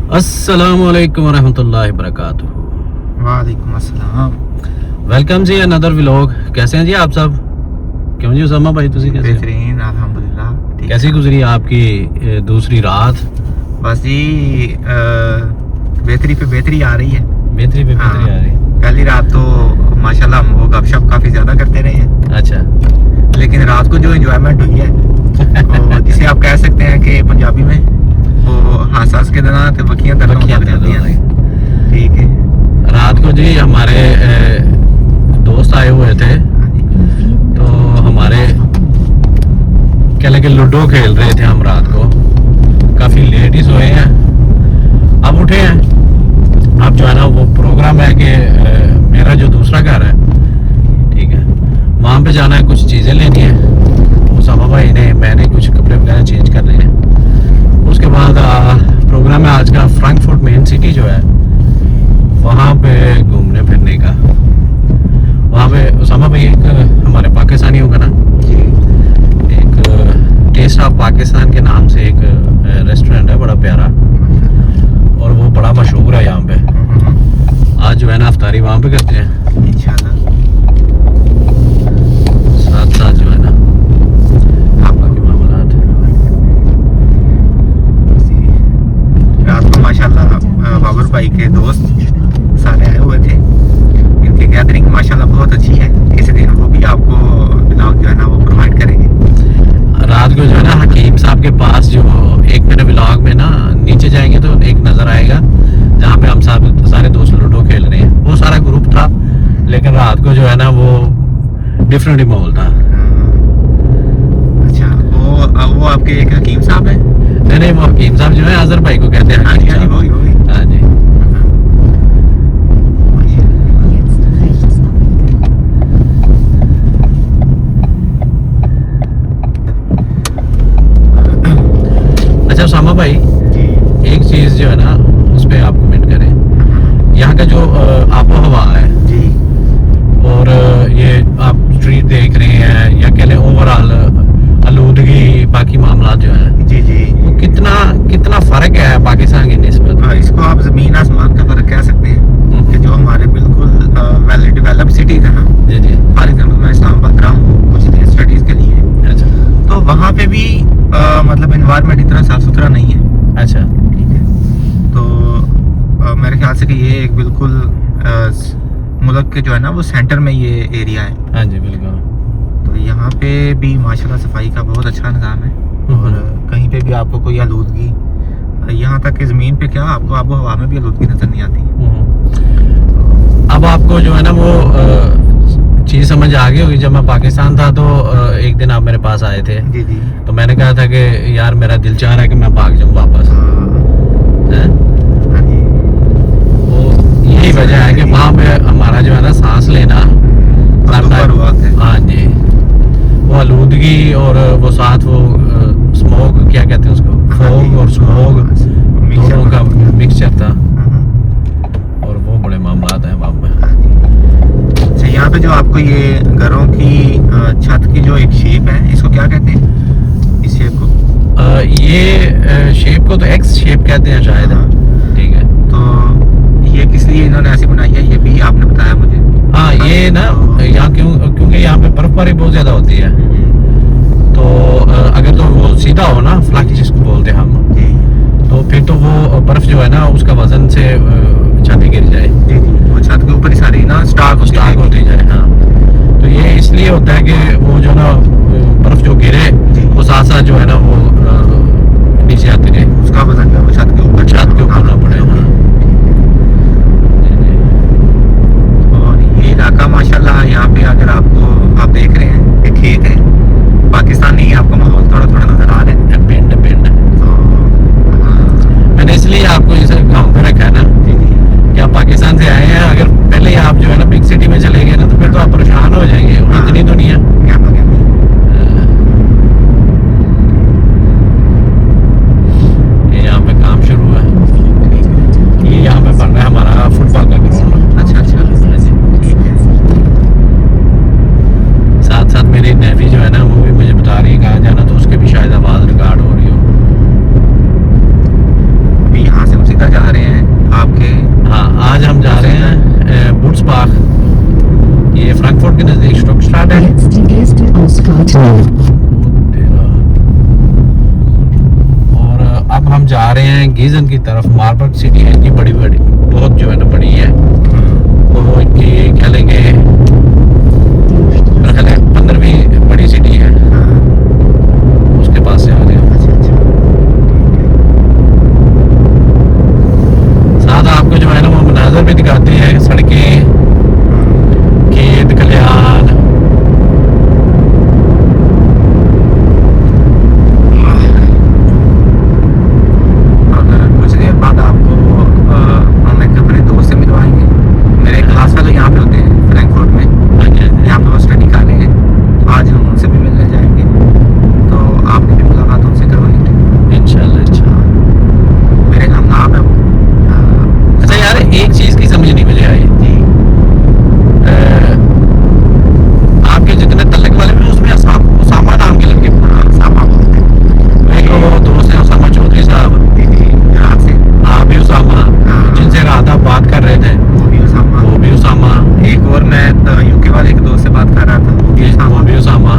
अस्सलामुअलैकुम वरहमतुल्लाहि वबरकातुहू। वालेकुम अस्सलाम। वेलकम जी अनदर व्लॉग। कैसे हैं जी आप सब? क्यों जी उसामा भाई तुसी कैसे? बेहतरीन अल्हम्दुलिल्लाह। कैसी गुजरी आपकी दूसरी रात? बस जी बेहतरी पे बेहतरी आ रही है। बेहतरी पे बेहतरी आ रही है। पहली रात तो माशाल्लाह हम वो गपशप काफी ज्यादा करते रहे हैं। अच्छा। लेकिन रात को जो एंजॉयमेंट हुई है तो जिसे आप कह सकते हैं कि पंजाबी में वो हंस के दना ते बखियां जाती हैं। ठीक है। रात को जी हमारे दोस्त आए हुए थे तो हमारे क्या लगे लूडो खेल रहे थे हम रात को। काफी लेट ही सोए हैं, अब उठे हैं। अब जो है ना वो प्रोग्राम है कि मेरा जो दूसरा घर है, ठीक है, वहाँ पे जाना है, कुछ चीज़ें लेनी है। उसामा भाई ने मैंने कुछ कपड़े वगैरह चेंज करने हैं। उसके बाद प्रोग्राम है आज का फ्रैंकफर्ट मेन सिटी जो है वहाँ पे घूमने फिरने का। वहाँ पे उसामा भाई एक हमारे पाकिस्तानी होगा ना, एक टेस्ट ऑफ पाकिस्तान के नाम से एक रेस्टोरेंट है, बड़ा प्यारा और वो बड़ा मशहूर है यहाँ पे। आज जो है ना अफ्तारी वहाँ पे करते हैं इंशाल्लाह। साथ साथ जो है ना बाकी मामलात। रात को माशाल्लाह बाबर भाई के दोस्त सारे आए हुए थे। इनकी गैदरिंग माशाल्लाह बहुत अच्छी है। इस दिन वो भी आपको ब्लॉग जो है ना वो प्रोवाइड करेंगे। रात को जो है ना हकीम साहब के पास जो एक मेरे ब्लॉग में ना नीचे जाएंगे तो एक नज़र आएगा जहाँ पे हम सारे दोस्त लूडो खेल रहे हैं। वो सारा ग्रुप था, लेकिन रात को जो है ना वो डिफरेंट ही माहौल था। अच्छा, वो आपके एक हकीम साहब है? नहीं, वो हकीम साहब जो है अजहर भाई को कहते हैं। हाँ जी, वही हाँ जी। अच्छा उसामा भाई, एक चीज जो है ना उस पर आप कमेंट करें। यहाँ का जो आबो हवा है जी, और ये आप स्ट्रीट देख रहे हैं या कह लें ओवरऑल आलूदगी बाकी मामला जो है, जी जी, वो कितना फर्क है पाकिस्तान की निस्बत? इसको आप जमीन आसमान का फर्क कह सकते हैं कि जो हमारे बिल्कुल वेल डेवलप्ड सिटीज है ना, जी जी। फॉर एग्जाम्पल मैं इस्लामाबाद रहा हूँ कुछ दिन स्टडीज के लिए। अच्छा तो वहाँ पे भी मतलब एनवायरनमेंट इतना साफ सुथरा नहीं है। अच्छा। ठीक है। तो मेरे ख्याल से कि ये एक बिल्कुल मुल्क के जो है ना वो सेंटर में ये एरिया है। हाँ जी बिल्कुल। तो यहाँ पे भी माशाल्लाह सफाई का बहुत अच्छा निज़ाम है और कहीं पे भी आपको कोई आलूदगी, यहाँ तक कि ज़मीन पे क्या आपको आबो हवा में भी आलूदगी नज़र नहीं आती। अब आपको जो है ना वो चीज़ समझ आ गई होगी। जब मैं पाकिस्तान था तो एक दिन आप मेरे पास आए थे, जी जी। तो मैंने कहा था कि यार मेरा दिल चाह रहा है कि मैं भाग जाऊँ वापस। हैं? वो यही वजह है कि वहाँ पे हमारा जो है ना सांस लेना हाँ जी, वो आलूदगी और वो साथ वो स्मोक क्या कहते हैं उसको, फोग और स्मोक दोनों का मिक्सचर था और वो बड़े मामलात हैं वहाँ पे। अच्छा, यहाँ पे जो आपको ये घरों की छत की जो एक शेप है, इसको क्या कहते हैं इस शेप को? ये शेप को तो एक्स शेप कहते हैं शायद। ठीक है। तो ये किस लिए इन्होंने ऐसी बनाई है, ये भी आपने बताया मुझे। हाँ ये ना यहाँ क्योंकि यहाँ पे बर्फबारी बहुत ज्यादा होती है, तो अगर तो वो सीधा हो ना फ्लैट जिसको बोलते हैं हम, तो फिर तो वो बर्फ जो है ना उसका वजन से छत गिर जाए। जी जी, वो छत के ऊपर ही सारी ना स्टाक होती जाए। हाँ, तो ये इसलिए होता है कि वो जो ना बर्फ जो गिरे वो साथ साथ जो है ना वो नीचे आती रहे, उसका वजन वो छत के ऊपर ना पड़े। हाँ। और ये इलाका माशाल्लाह यहाँ पे अगर आप देख रहे हैं कि खेत है, पाकिस्तान नहीं है, आपको माहौल थोड़ा थोड़ा नजर आ रहा है। पिंड तो मैंने इसलिए आपको इसे गाँव पे रखा है ना कि आप पाकिस्तान से आए हैं। अगर पहले आप जो है ना बिग सिटी में चले गए ना तो फिर तो आप परेशान हो जाएंगे। इतनी दुनिया ये यहाँ पे काम शुरू है। ये यहाँ पे बन रहा है हमारा फुटबॉल का ग्राउंड। अच्छा अच्छा, साथ साथ मेरी नेवी जो है ना वो भी मुझे बता रही है कहाँ जाना, तो उसके भी शायद आवाज़ रिकॉर्ड हो रही हो। अभी यहाँ से हम सीधा जा जा रहे हैं गीजन की तरफ। मार्बर्ग सिटी है इनकी बड़ी बड़ी, बहुत जो है ना बड़ी है। तो इनकी क्या लेंगे 15वीं बड़ी सिटी है, उसके पास से आ रहे हैं। साथ आपको जो है ना वो मनाजर भी दिखाते हैं, सड़कें, खेत खलिहान। कुछ देर बाद आपको हम एक अपने दोस्त से मिलवाएंगे। मेरे क्लास वाले यहाँ पे होते हैं फ्रैंकफर्ट में, यहाँ पे वो स्टडी कर रहे हैं। तो आज हम उनसे भी मिलने जाएंगे, तो आपकी भी मुलाकात उनसे करवाएंगे इंशाल्लाह। मेरे नाम है वो। अच्छा यार, एक चीज की समझ नहीं मुझे आई जी। आपके जितने तलक वाले भी उसमें उसामा नाम के लड़के, सामा बोलते हैं। एक वो दोस्त है उसामा चौधरी साहब, गुजरात से। आप भी उसामा, जिनसे रात आप बात कर रहे थे वो भी उसामा। वो भी उसामा, एक और मैं यूके वाले एक दोस्त से बात कर रहा था, वो भी वो भी उसामा।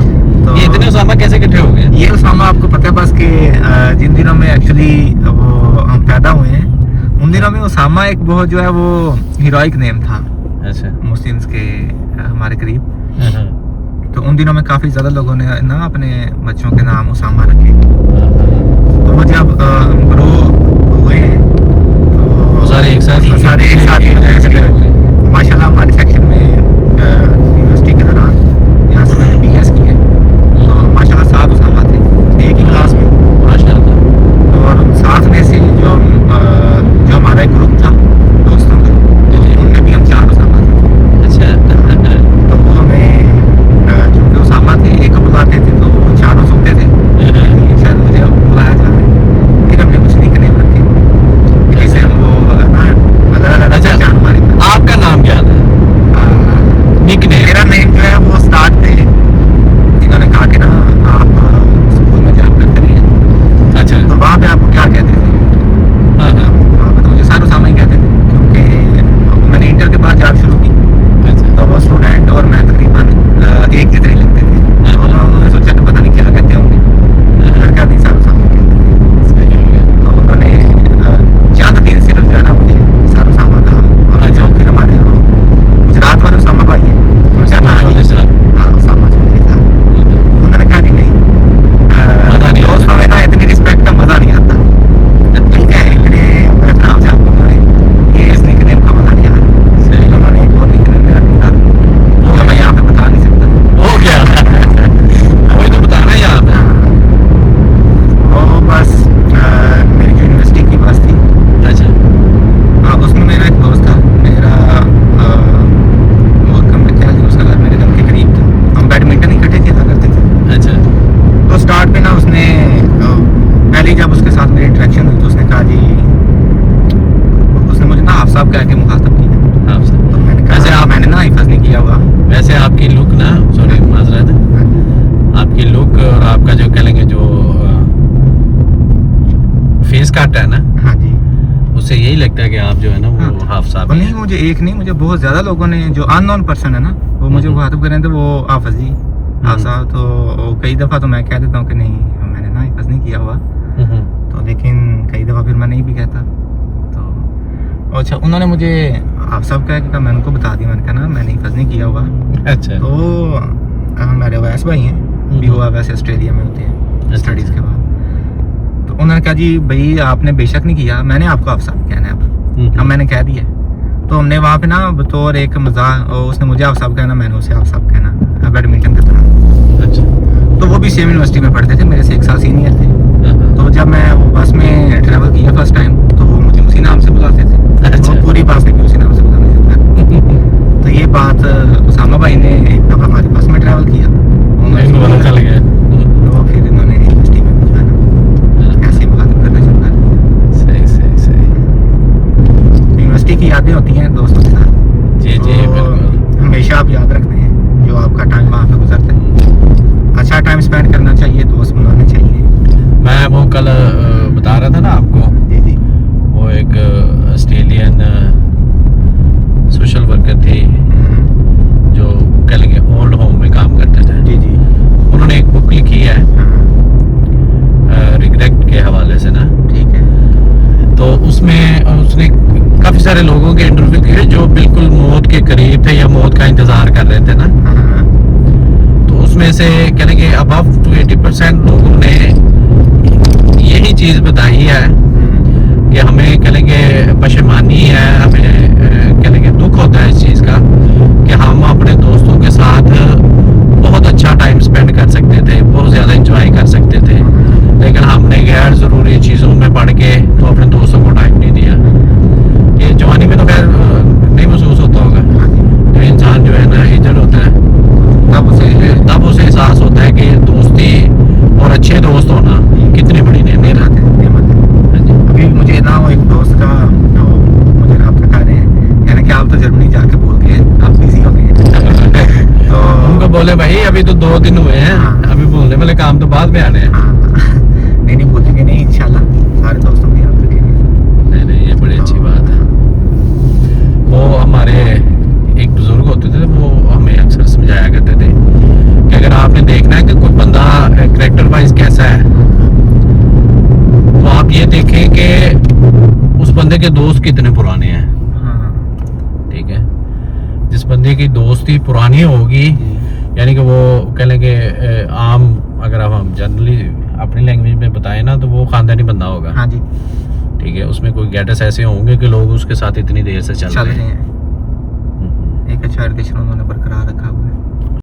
तो ये इतने उसामा कैसे इकट्ठे हो गए? ये उसामा आपको पता है बस कि जिन दिनों में एक्चुअली वो हम पैदा हुए हैं उन दिनों में उसामा एक बहुत जो है वो हीरोइक नेम था अच्छा। मुस्लिम्स के हमारे करीब। तो उन दिनों में काफ़ी ज़्यादा लोगों ने ना अपने बच्चों के नाम उसामा रखे। तो वो जब ग्रो हुए तो सारे एक साथ सारे माशाल्लाह हमारे सेक्शन में यूनिवर्सिटी के दौरान यहाँ से मैंने BS की है, तो माशाल्लाह 7 उसामा थे एक ही क्लास में। माशाल्लाह। और साथ में से जो हमारा एक ग्रुप था दोस्तों का, तो उनमें भी हम 4 उसामा थे। अच्छा। तो वो हमें चूँकि उसामा थे एक को बुलाते थे तो वो चारों सुनते थे कि शायद मुझे अब बुलाया जा रहा है। फिर हमने कुछ निकनेम रखे जैसे हम वो ना अलग अच्छा, जान हमारे पास। आपका नाम क्या था? निकनेम? मेरा नेम जो है वो स्टार्ट थे, इन्होंने कहा कि ना आप स्कूल में जॉब करते रहिए। अच्छा। तो वहाँ पे आपको क्या कहते थे? हाँ हाँ। वहाँ पे तो मुझे सारू सामा ही कहते थे, क्योंकि मैंने इंटर के बाद जॉब शुरू की। अच्छा। तो वो स्टूडेंट और मैं तकरीबन एक जितने लगते थे। तो उन्होंने सोचा कि पता नहीं क्या कहते होंगे, फिर क्या नहीं सारू सामा कहते थे। सही हो गया। तो उन्होंने चंद दिन सिर्फ जो है ना मुझे सारू सामा कहा। और जो फिर हमारे वो गुजरात वाले उसामा भाई हैं, उनका नाम ही उसामा चौधरी था। उन्होंने कहा कि नहीं, मज़ा नहीं दोस्तों में ना इतनी रिस्पेक्ट का मज़ा नहीं आता। ठीक है, इतने अपने नाम से आपको बोले, ये इस निकनेम का मज़ा नहीं आ रहा। सही। उन्होंने एक और निकनेम मेरा ढूंढा जो मैं यहाँ पे बता नहीं सकता। हो गया। वही तो बताना है यहाँ पे। वो बस मेरी जो यूनिवर्सिटी की बस थी, अच्छा। उसमें मेरा एक दोस्त था। मेरा वो कम क्या थी, उसका घर मेरे घर के करीब था। हम बैडमिंटन इकट्ठे खेला करते थे। अच्छा। तो स्टार्ट में ना उसने पहले जब उसके साथ मेरी इंटरेक्शन हुई तो उसने कहा जी, उसने मुझे ना आप साहब कह के मुखातब किया। आप सर। तो मैंने कहा वैसे मैंने ना हिफाज नहीं किया हुआ। वैसे आपकी लुक ना, सॉरी माजरत, आपकी लुक और आपका जो कह लेंगे जो फेस कट है ना, हाँ जी। उससे यही लगता है कि आप जो है ना वो हाफ साहब नहीं, मुझे एक नहीं, मुझे बहुत ज़्यादा लोगों ने जो अननोन पर्सन है ना वो मुझे मुखातब कर रहे थे, वो हाफिज जी आप साहब। तो कई दफ़ा तो मैं कह देता हूँ कि नहीं मैंने ना हिफाज नहीं किया हुआ, तो लेकिन कई दफ़ा फिर मैं नहीं भी कहता। तो अच्छा, उन्होंने मुझे आप सब कहा, मैंने उनको बता दिया, मैंने कहा ना मैंने हिफाज नहीं किया हुआ। अच्छा। तो हमारे वैस भाई हैं भी, हुआ वैसे ऑस्ट्रेलिया में होते हैं स्टडीज़ के बाद। तो उन्होंने कहा जी भाई आपने बेशक नहीं किया, मैंने आपको आप साहब कहना है। अब मैंने कह दिया। तो हमने वहाँ पे ना बतौर एक मजाक, उसने मुझे आप साहब कहना, मैंने उसे आप साहब कहना, बैडमिंटन की तरह। अच्छा। तो वो भी सेम यूनिवर्सिटी में पढ़ते थे, मेरे से 1 साल सीनियर थे। तो जब मैं वो बस में ट्रैवल किया फर्स्ट टाइम तो वो मुझे उसी नाम से बुलाते थे। अच्छा। वो पूरी बस में उसी नाम से बुलाने लगा। तो ये बात उसामा भाई ने एक दफ़ा हमारी बस में ट्रैवल किया, इनको पता चल गया। तो फिर इन्होंने यूनिवर्सिटी में मुझे ऐसे मुखातिब करना शुरू कर दिया। सही सही सही। यूनिवर्सिटी की यादें होती हैं दोस्तों के साथ। जी जी तो बिल्कुल। हमेशा आप याद रखते हैं जो आपका टाइम वहाँ पे गुजरता है। अच्छा टाइम स्पेंड करना चाहिए, दोस्त बनाने चाहिए। मैं वो कल बता रहा था ना आपको, जी जी। वो एक ऑस्ट्रेलियन सोशल वर्कर थी जो कह लेंगे ओल्ड होम में काम करते थे। जी जी। उन्होंने एक बुक लिखी है रिग्रेट के हवाले से ना। ठीक है। उसने काफी सारे लोगों के इंटरव्यू किए जो बिल्कुल मौत के करीब थे या मौत का इंतजार कर रहे थे ना, हाँ, तो उसमें से कह लेंगे अबव टू 80% लोगों ने यही चीज बताई है कि हमें कह लेंगे पशेमानी है, हमें कह लेंगे दुख होता है इस चीज का कि हम अपने दोस्तों के साथ बहुत अच्छा टाइम स्पेंड कर सकते थे, बहुत ज्यादा एंजॉय कर सकते थे, लेकिन हमने गैर जरूरी चीजों में पड़ के तो अपने दोस्तों को टाइम नहीं दिया। ये जवानी में तो खैर नहीं महसूस होता होगा, जो इंसान जो है ना एजड होता है तब उसे एहसास होता है कि दोस्ती और अच्छे दोस्त होना कितनी बड़ी नेमत है। अभी मुझे ना वो एक दोस्त का मुझे रब्ता कर रहे हैं, यानी कि आप तो जर्मनी जाके बोल के आप बिजी हो गए तो उनको बोले भाई अभी तो 2 दिन हुए हैं, हाँ। अभी बोलने वाले काम तो बाद में आने हैं। हाँ, नहीं भूलेंगे नहीं इंशाल्लाह, सारे दोस्तों को याद रखेंगे। नहीं ये बड़ी अच्छी बात है। वो हमारे एक बुजुर्ग होते थे, वो हमें अक्सर समझाया करते थे कि अगर आपने देखना है कि कोई बंदा कैरेक्टर वाइज कैसा है, तो आप ये देखें कि उस बंदे के दोस्त कितने पुराने हैं। हाँ, ठीक है, जिस बंदे की दोस्ती पुरानी होगी, यानी कि वो कह लेंगे आम, अगर हम जनरली अपनी लैंग्वेज में बताएं ना, तो वो खानदानी बंदा होगा। हाँ जी, ठीक है, उसमें कोई गेटस ऐसे होंगे कि लोग उसके साथ इतनी देर से चल चल रहे रहे हैं। हैं, एक अच्छा रिलेशन उन्होंने बरकरार रखा हुआ है।